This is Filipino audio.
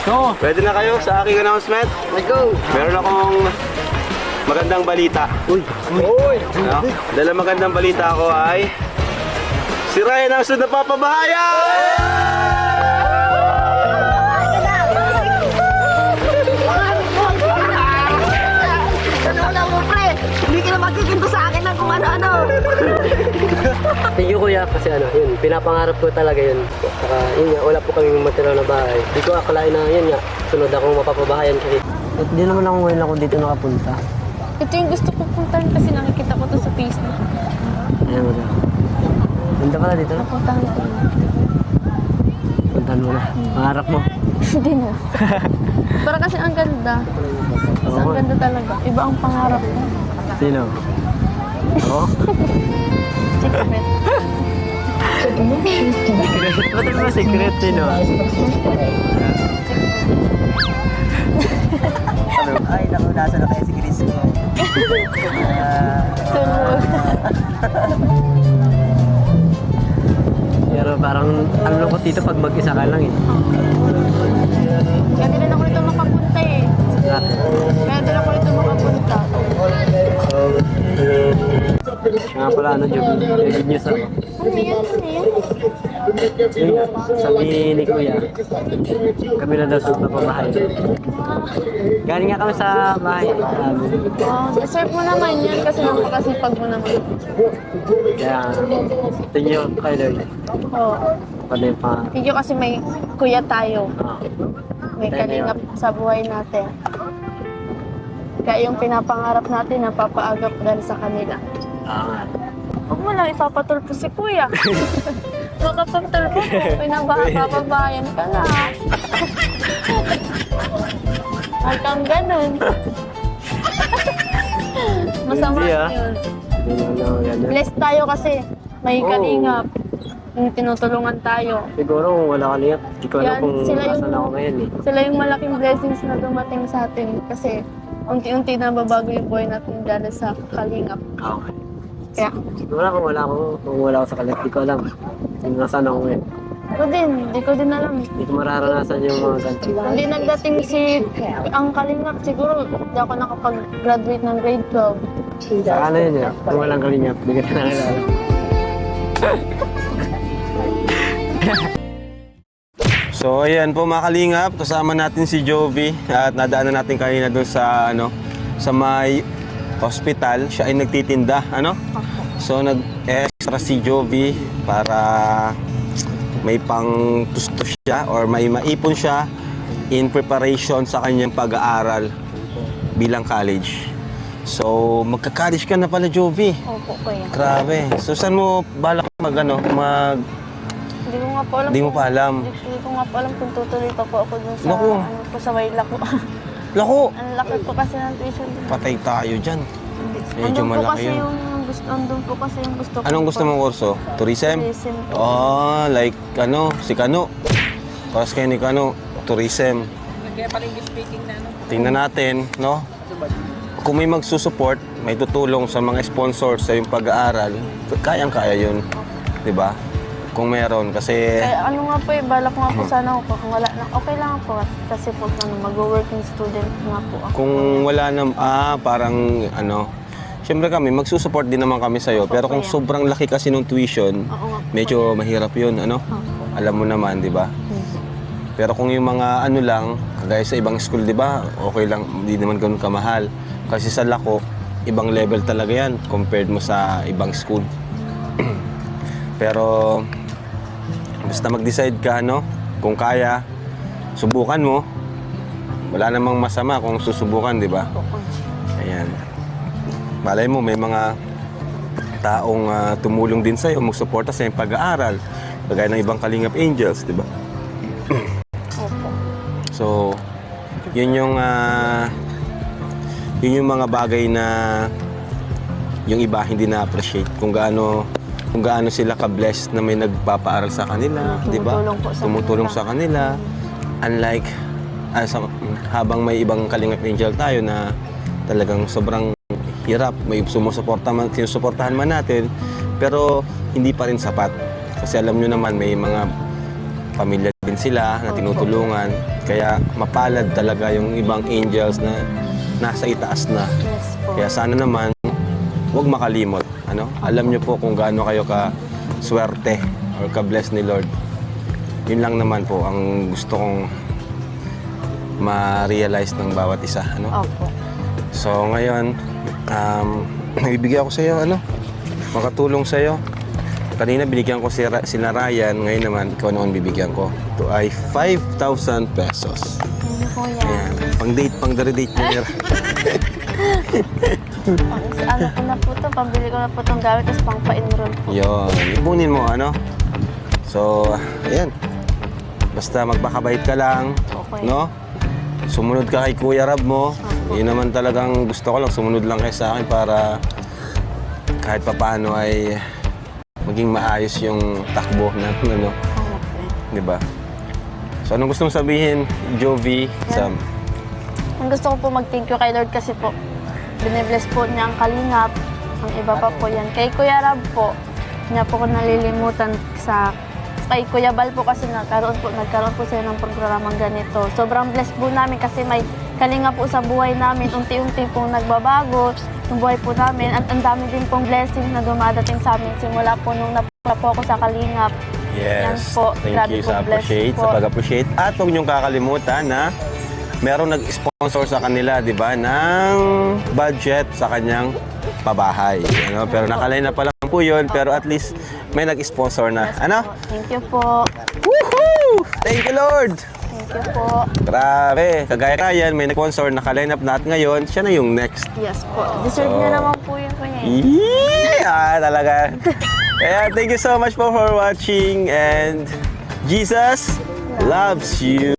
Oo. Pwede na kayo sa aking announcement? Let's go. Meron akong magandang balita. Uy. Ano? Dahil ang magandang balita ko ay si Ryan ang sunod na papabahayan! Wala mo, pre. Hindi ka na magkikinto sa akin ng kung ano-ano. Thank you kuya kasi ano, yun, pinapangarap ko talaga yun. Saka yun nga, wala po kaming material na bahay. Di ko akalain na yun nga, sunod akong mapapabahayan kasi. At di naman ako ngayon ako dito nakapunta. Ito yung gusto ko puntahan kasi nakikita ko to sa Facebook. Ayan mo na. Punta pala dito. Napuntahan ko na. Puntahan mo na. Pangarap mo. Hindi na. Para kasi ang ganda. Kasi ang ganda talaga. Iba ang pangarap ko. Sino? Ako? Secret. Ba't naman secret? Sino? Ay, naku, nasa na kayo si Chris ko. Tulog. Pero parang ang lungkot dito pag mag-isa ka lang eh. Kaya din ako rito makapunta eh. Kaya din ako rito makapunta. Nga pala ano, Job? May good news ako. Ano yan? Ano yan? Yun nga, sabi ni Kuya, kami na daw sa papabahay. Galing nga kami sa bahay. Oh, deserve mo naman yan kasi napakasipag mo naman. Kaya, thank you kay Lord. Oo. Pwede pa. Thank you kasi may kuya tayo. May Tayo na kalingap sa buhay natin. Kaya yung pinapangarap natin, napapaagap dahil sa kanila. nga. Huwag mo lang ipapatulpo si kuya. Makapagtulpo mo, pinapapabayan ka na. Huwag kang ganun. Masama Hindi, ah. yun. Ganun. Blessed tayo kasi may Oo. kalingap. Yung tinutulungan tayo. Siguro kung wala ka niya, hindi ko alam Yan, kung sila yung- asan ako ngayon eh. Sila yung malaking blessings na dumating sa atin kasi unti-unti na babago yung buhay natin dahil sa kalingap. Okay. Kaya, Siguro kung wala ako sa kalat, hindi ko alam kung nasaan ako ngayon. hindi ko din alam. Hindi ko mararanasan yung mga ganito. Hindi nagdating ang kalingap, siguro hindi ako nakapag-graduate ng grade 12. Saka ano yun eh, kung walang kalinyap, hindi ka na nakilala. So ayan po mga kalingap, kasama natin si Jovi at nadaanan natin kanina doon sa sa may hospital. Siya ay nagtitinda, So nag-extra si Jovi para may pang tustos siya or may maipon siya in preparation sa kanyang pag-aaral bilang college. So magka-college ka na pala, Jovi. Opo, kuya. Grabe. So saan mo balak Hindi ko nga po alam. Hindi mo pa alam. Hindi ko nga po alam kung tutuloy pa po ako dun sa, Naku. sa Wayla ko. Lako! Ang laki po kasi ng tuition. Patay tayo dyan. Medyo Andun po malaki kasi yun. yung gusto, andun po kasi yung gusto ko. Anong gusto mong kurso? Tourism? Tourism po. Oh, like si Kano. Paras kayo ni Kano, tourism. Tingnan natin, no? Kung may magsusupport, may tutulong sa mga sponsors sa yung pag-aaral, kayang-kaya yun. Diba? Kung meron, kasi... Kaya ano nga po balak nga po sana ako kung wala na. Okay lang po kasi po mag-working student nga po ako. Kung wala na, parang siyempre kami, magsusupport din naman kami sa'yo. Pero kung sobrang laki kasi ng tuition, Oo nga po. medyo mahirap yun, Alam mo naman, di ba? Pero kung yung mga lang, kagaya sa ibang school, di ba? Okay lang, hindi naman ganun kamahal. Kasi sa Lako, ibang level talaga yan compared mo sa ibang school. Pero, basta mag-decide ka, kung kaya, subukan mo. Wala namang masama kung susubukan, di ba? Ayan. Malay mo, may mga taong tumulong din sa'yo, magsuporta sa iyong pag-aaral. Kagaya ng ibang Kalingap Angels, di ba? Opo. So, yun yung mga bagay na yung iba hindi na-appreciate. Kung gaano sila ka-blessed na may nagpapaaral sa kanila, di ba? Tumutulong sa kanila. Unlike, habang may ibang Kalingap Angel tayo na talagang sobrang hirap, may sinusuportahan man natin, pero hindi pa rin sapat. Kasi alam nyo naman, may mga pamilya din sila na tinutulungan. Kaya mapalad talaga yung ibang angels na nasa itaas na. Yes po. Kaya sana naman, huwag makalimot. Ano? Alam niyo po kung gaano kayo ka swerte or ka-bless ni Lord. Yun lang naman po ang gusto kong ma-realize ng bawat isa. Ano? Opo. So ngayon, ibibigay ako sa iyo, makatulong sa iyo. Kanina binigyan ko sina Ryan, ngayon naman ikaw naman bibigyan ko. Ito ay 5,000 pesos. Ano po yan? Ayan, pang-date, pang-date niya. Ano ko na po to, pambili ko na po itong gamit, tapos pang pa-enroll po. Yun, ipunin mo, So, ayan. Basta magpakabait ka lang, Okay. no? Sumunod ka kay Kuya Rab mo. Yun naman talagang gusto ko lang, sumunod lang kayo sa akin para kahit papaano ay maging maayos yung takbo ng di ba? So, anong gusto mong sabihin, Jovi? Ang gusto ko po mag-thank you kay Lord kasi po, binibless po niya ang Kalingap, ang iba pa po yan. Kay Kuya Rab po, niya po ko nalilimutan kay Kuya Bal po kasi nagkaroon po sila ng programang ganito. Sobrang blessed po namin kasi may kalinga po sa buhay namin. Unti-unti pong nagbabago yung buhay po namin. At ang dami din pong blessings na dumadating sa amin simula po nung napunta po ako sa Kalingap. Yan Yes, po. thank Grabe you po, sa blessed appreciate, po. sa pag-appreciate. At huwag niyong kakalimutan na merong nag-sponsor sa kanila, di ba, ng budget sa kanyang pabahay. Pero nakalay na pa lang po yun, pero at least may nag-sponsor na. Thank you po. Woohoo! Thank you, Lord! Thank you po. Grabe! Kagaya Ryan, may nag-sponsor, nakaline up natin ngayon, siya na yung next. Yes po. Deserve niya naman po yun po niya. Yeah! Talaga. Kaya thank you so much po for watching and Jesus loves you.